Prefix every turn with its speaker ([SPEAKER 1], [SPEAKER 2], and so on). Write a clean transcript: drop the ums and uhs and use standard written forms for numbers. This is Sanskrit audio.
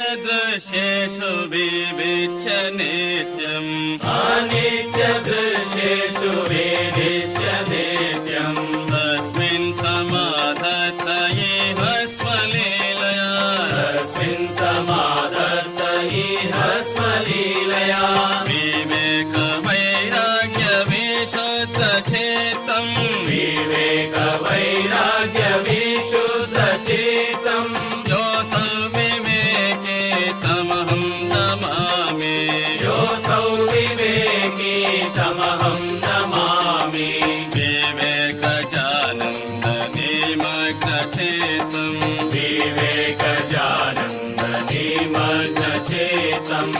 [SPEAKER 1] अनित्यदृश्येषु विविच्य नित्यम्
[SPEAKER 2] अनित्यदृश्येषु विविच्य नित्यम्
[SPEAKER 1] तस्मिन् समाधत्त इह स्वलीलया
[SPEAKER 2] तस्मिन् समाधत्त इह स्वलीलया
[SPEAKER 1] विवेकवैराग्यविशुद्धचेतम्
[SPEAKER 2] विवेकवैराग्यविशुद्धचेतम्
[SPEAKER 1] योऽसौ विवेके तमहं नमामि
[SPEAKER 2] योऽसौ विवेकी तमहं नमामि
[SPEAKER 1] विवेकजानन्दनिमग्नचेतम्
[SPEAKER 2] विवेकजानन्दनिमग्नचेतम्